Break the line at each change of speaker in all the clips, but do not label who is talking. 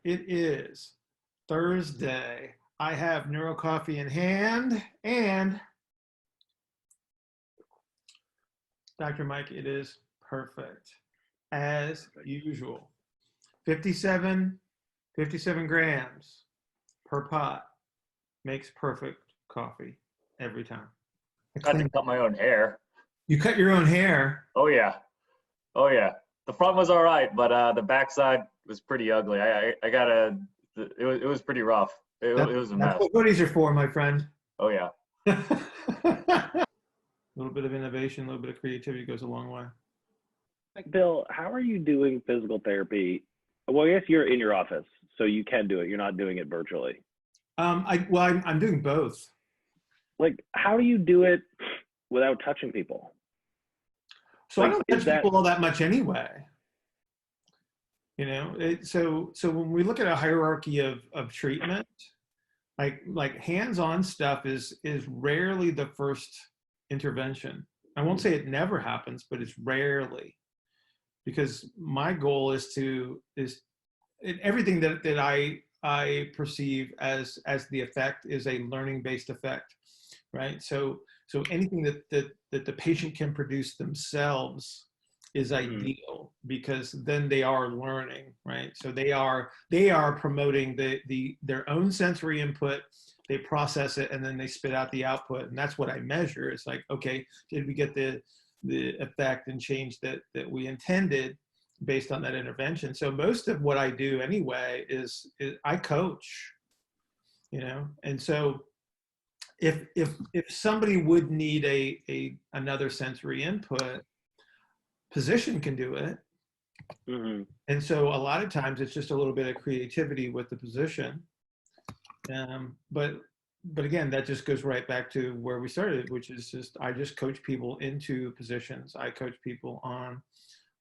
it is Thursday. I have Neuro Coffee in hand, and Dr. Mike, it is perfect as usual. 57 grams per pot makes perfect coffee every time.
I had to cut my own hair.
You cut your own hair?
Oh yeah. The front was all right, but the backside was pretty ugly. It was pretty rough. It was a mess.
That's what hoodies are for, my friend.
Oh yeah.
A little bit of innovation, a little bit of creativity goes a long way.
Bill, how are you doing physical therapy? Well, I guess you're in your office, so you can do it. You're not doing it virtually.
I'm doing both.
Like, how do you do it without touching people?
So I don't touch people all that much anyway. You know, so when we look at a hierarchy of treatment, like hands-on stuff is rarely the first intervention. I won't say it never happens, but it's rarely, because my goal is everything that I perceive as the effect is a learning-based effect, right? So anything that the patient can produce themselves is ideal, because then they are learning, right? So they are promoting their own sensory input, they process it, and then they spit out the output, and that's what I measure. It's like, okay, did we get the effect and change that we intended based on that intervention? So most of what I do anyway is I coach, you know, and so if somebody would need another sensory input, physician can do it.
Mm-hmm.
And so a lot of times it's just a little bit of creativity with the physician. But again, that just goes right back to where we started, which is just, I just coach people into positions. I coach people on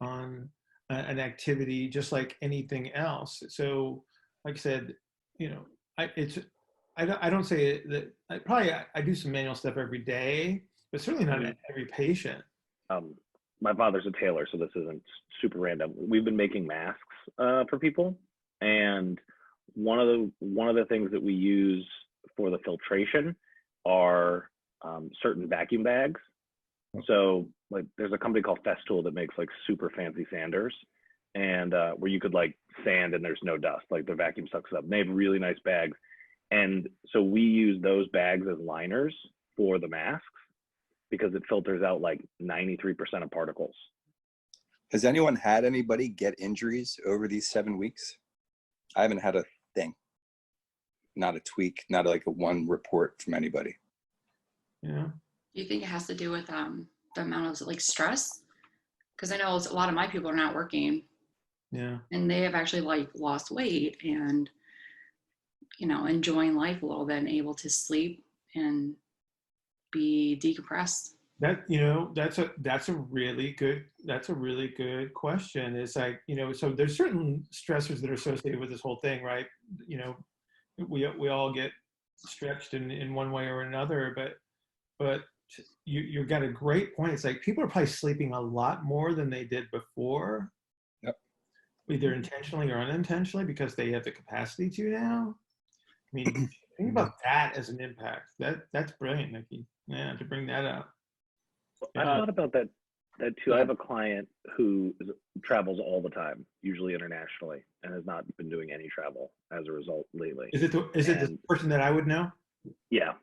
an activity just like anything else. So like I said, you know, I don't say that I do some manual stuff every day, but certainly not every patient.
My father's a tailor, so this isn't super random. We've been making masks for people, and one of the things that we use for the filtration are certain vacuum bags. So like there's a company called Festool that makes like super fancy sanders, and where you could like sand and there's no dust, like the vacuum sucks it up. And they have really nice bags. And so we use those bags as liners for the masks because it filters out like 93% of particles.
Has anyone had anybody get injuries over these 7 weeks? I haven't had a thing. Not a tweak, not like a one report from anybody.
Yeah.
You think it has to do with the amount of like stress? Because I know a lot of my people are not working.
Yeah.
And they have actually like lost weight and, you know, enjoying life a little bit and able to sleep and be decompressed.
That, you know, that's a really good question. It's like, you know, so there's certain stressors that are associated with this whole thing, right? You know, we all get stretched in one way or another, but you got a great point. It's like people are probably sleeping a lot more than they did before.
Yep.
Either intentionally or unintentionally, because they have the capacity to now. I mean, think about that as an impact. That's brilliant, Nikki. Yeah, to bring that up.
I thought about that too. I have a client who travels all the time, usually internationally, and has not been doing any travel as a result lately.
Is it the person that I would know?
Yeah.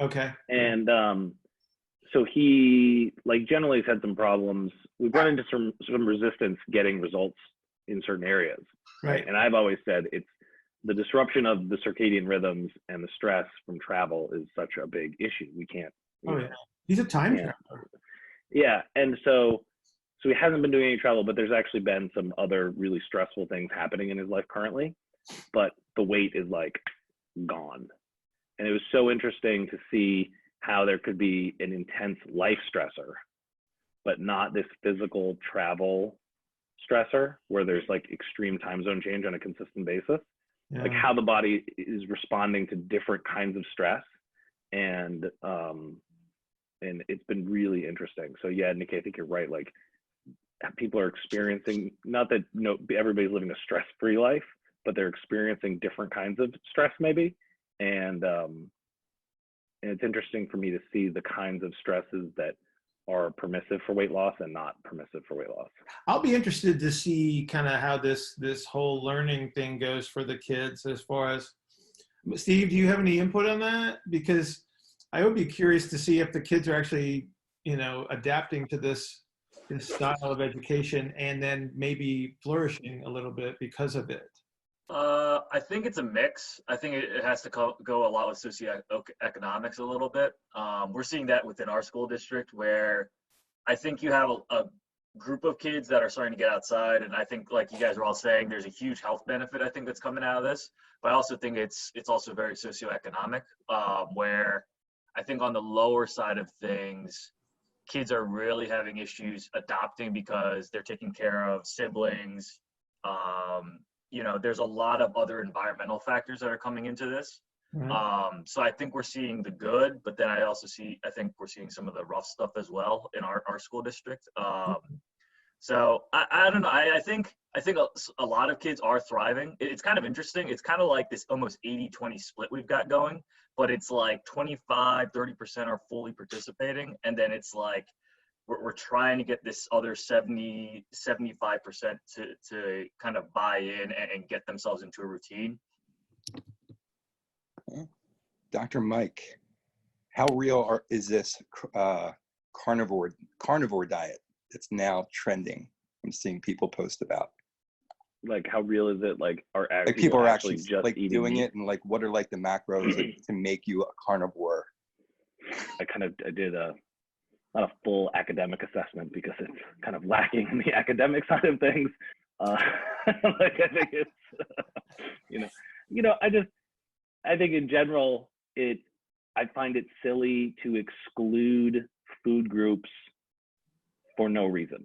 Okay.
And so he like generally has had some problems. We've run into some resistance getting results in certain areas.
Right.
And I've always said it's the disruption of the circadian rhythms and the stress from travel is such a big issue. We can't.
Oh yeah. He's a time traveler.
Yeah, and so he hasn't been doing any travel, but there's actually been some other really stressful things happening in his life currently, but the weight is like gone. And it was so interesting to see how there could be an intense life stressor, but not this physical travel stressor where there's like extreme time zone change on a consistent basis. Yeah. Like how the body is responding to different kinds of stress. And it's been really interesting. So yeah, Nikki, I think you're right. Like people are experiencing, not that everybody's living a stress-free life, but they're experiencing different kinds of stress maybe. And it's interesting for me to see the kinds of stresses that are permissive for weight loss and not permissive for weight loss.
I'll be interested to see kind of how this whole learning thing goes for the kids. As far as, Steve, do you have any input on that? Because I would be curious to see if the kids are actually, adapting to this style of education and then maybe flourishing a little bit because of it.
I think it's a mix. I think it has to go a lot with socioeconomics a little bit. We're seeing that within our school district, where I think you have a group of kids that are starting to get outside, and I think, like you guys are all saying, there's a huge health benefit I think that's coming out of this. But I also think it's also very socioeconomic, where I think on the lower side of things, kids are really having issues adopting because they're taking care of siblings. There's a lot of other environmental factors that are coming into this.
Right.
So I think we're seeing the good, but then I think we're seeing some of the rough stuff as well in our school district. So I don't know. I think a lot of kids are thriving. It's kind of interesting. It's kind of like this almost 80-20 split we've got going, but it's like 25-30% are fully participating. And then it's like, we're trying to get this other 70-75% to kind of buy in and get themselves into a routine.
Dr. Mike, how real is this carnivore diet that's now trending? I'm seeing people post about.
Like, how real is it? Like,
people are actually
just
like doing
meat?
it, and like, what are like the macros to make you a carnivore?
I did not a full academic assessment because it's kind of lacking in the academic side of things. I think it's, I think in general, I find it silly to exclude food groups for no reason.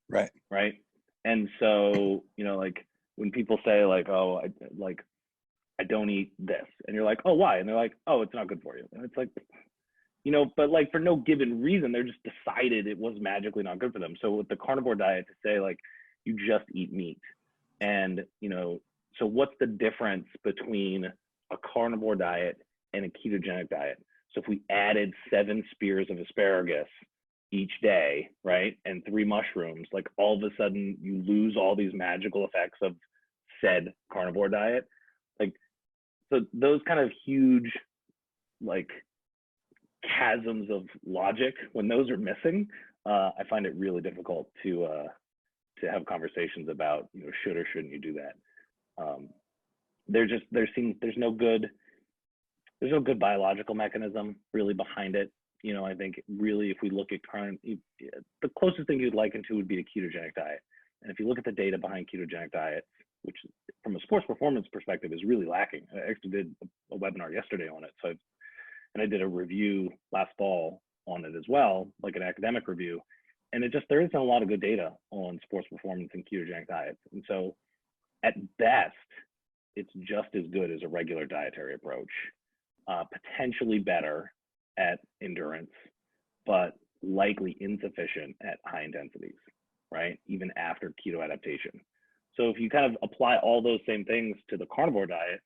Right.
Right. And so, like when people say like, oh, I don't eat this, and you're like, oh, why? And they're like, oh, it's not good for you. And it's like, but like for no given reason, they're just decided it was magically not good for them. So with the carnivore diet, to say like, you just eat meat. And, so what's the difference between a carnivore diet and a ketogenic diet? So if we added 7 spears of asparagus each day, right, and 3 mushrooms, like all of a sudden you lose all these magical effects of said carnivore diet. Like, so those kind of huge, like, chasms of logic, when those are missing, I find it really difficult to have conversations about, should or shouldn't you do that. There's no good biological mechanism really behind it. I think really, if we look at the closest thing you'd liken to would be a ketogenic diet. And if you look at the data behind ketogenic diets, which from a sports performance perspective is really lacking. I actually did a webinar yesterday on it. And I did a review last fall on it as well, like an academic review. And there isn't a lot of good data on sports performance and ketogenic diets. And so at best, it's just as good as a regular dietary approach, potentially better at endurance, but likely insufficient at high intensities, right? Even after keto adaptation. So if you kind of apply all those same things to the carnivore diet,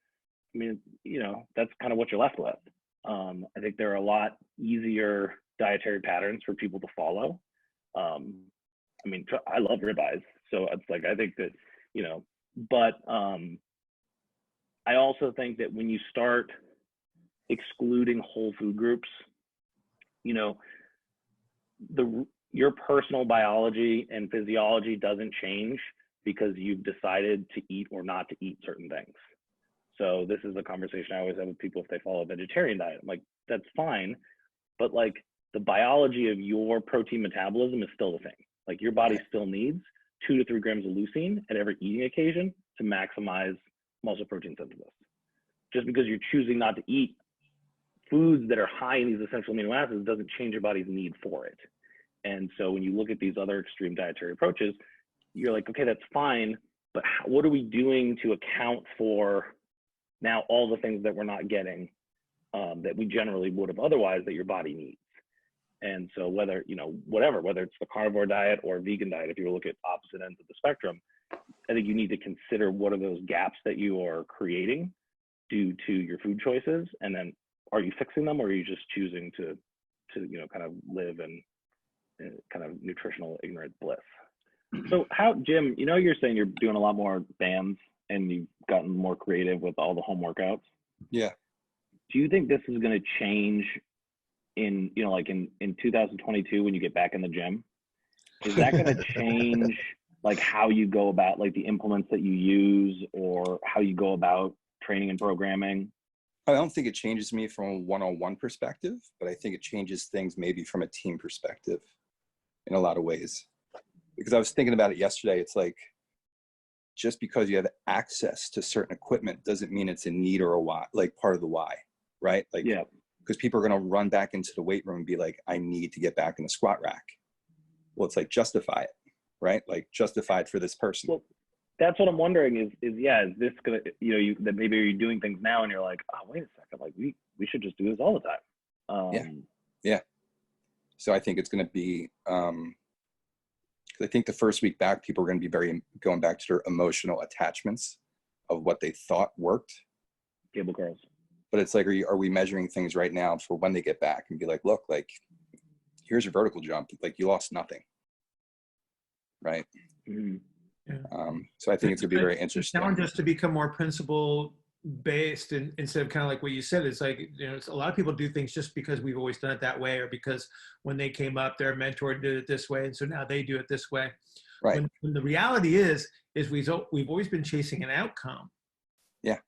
I mean, that's kind of what you're left with. I think there are a lot easier dietary patterns for people to follow. I love ribeyes, so it's like, I think that, but I also think that when you start excluding whole food groups, your personal biology and physiology doesn't change because you've decided to eat or not to eat certain things. So this is a conversation I always have with people if they follow a vegetarian diet. I'm like, that's fine, but like the biology of your protein metabolism is still the same. Like your body still needs 2 to 3 grams of leucine at every eating occasion to maximize muscle protein synthesis. Just because you're choosing not to eat foods that are high in these essential amino acids doesn't change your body's need for it. And so when you look at these other extreme dietary approaches, you're like, okay, that's fine, but what are we doing to account for now all the things that we're not getting that we generally would have otherwise that your body needs? And so whether, whether it's the carnivore diet or vegan diet, if you look at opposite ends of the spectrum, I think you need to consider what are those gaps that you are creating due to your food choices, and then are you fixing them, or are you just choosing to kind of live in kind of nutritional ignorant bliss? So how, Jim, you're saying you're doing a lot more bands and you've gotten more creative with all the home workouts.
Yeah.
Do you think this is going to change in 2022 when you get back in the gym? Is that going to change like how you go about like the implements that you use or how you go about training and programming?
I don't think it changes me from a one-on-one perspective, but I think it changes things maybe from a team perspective in a lot of ways. Because I was thinking about it yesterday. It's like, just because you have access to certain equipment doesn't mean it's a need or a why, like part of the why, right? Like,
yeah,
because people are going to run back into the weight room and be like, I need to get back in the squat rack. Well, it's like, justify it, right? Like, justify it for this person.
well, that's what I'm wondering is this gonna, that maybe you're doing things now and you're like, oh, wait a second, like we should just do this all the time.
Yeah. So I think it's going to be, I think the first week back, people are going to be going back to their emotional attachments of what they thought worked.
Cable girls.
But it's like, are we measuring things right now for when they get back and be like, look, like, here's your vertical jump. Like, you lost nothing. Right.
Mm-hmm.
Yeah.
So I think it's going to be very interesting.
Challenge us to become more principle based, and instead of kind of like what you said, it's like, it's a lot of people do things just because we've always done it that way, or because when they came up, their mentor did it this way, and so now they do it this way.
Right.
When the reality is we've always been chasing an outcome.
Yeah.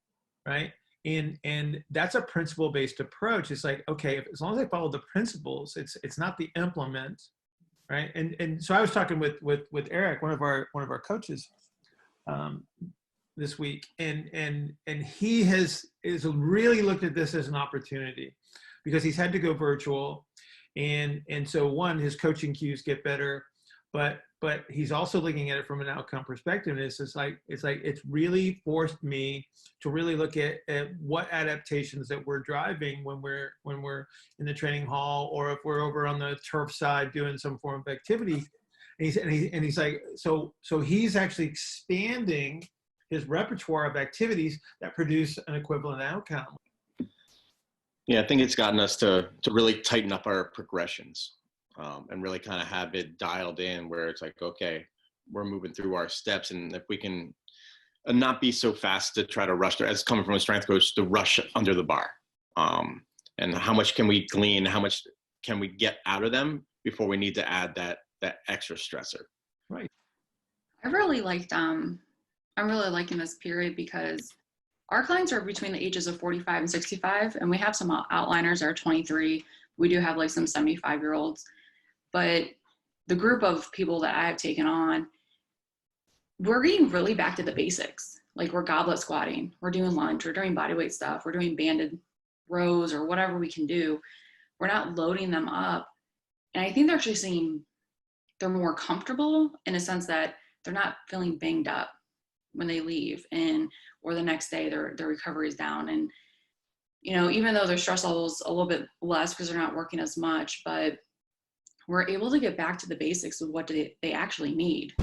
Right. And that's a principle based approach. It's like, okay, as long as I follow the principles, it's not the implement. Right. And so I was talking with Eric, one of our coaches, this week, and he has really looked at this as an opportunity, because he's had to go virtual, and so one, his coaching cues get better, but he's also looking at it from an outcome perspective, and it's really forced me to really look at what adaptations that we're driving when we're in the training hall, or if we're over on the turf side doing some form of activity, and he's like, so he's actually expanding his repertoire of activities that produce an equivalent outcome.
Yeah, I think it's gotten us to really tighten up our progressions, and really kind of have it dialed in where it's like, okay, we're moving through our steps, and if we can not be so fast to try to rush, as coming from a strength coach, to rush under the bar, and how much can we glean, how much can we get out of them before we need to add that extra stressor.
Right.
I'm really liking this period because our clients are between the ages of 45 and 65, and we have some outliners that are 23. We do have like some 75-year-olds, but the group of people that I have taken on, we're getting really back to the basics. Like, we're goblet squatting, we're doing lunge, we're doing bodyweight stuff, we're doing banded rows or whatever we can do. We're not loading them up. And I think they're actually seeing they're more comfortable in a sense that they're not feeling banged up when they leave, or the next day their recovery is down. And, even though their stress level's a little bit less because they're not working as much, but we're able to get back to the basics of what they actually need.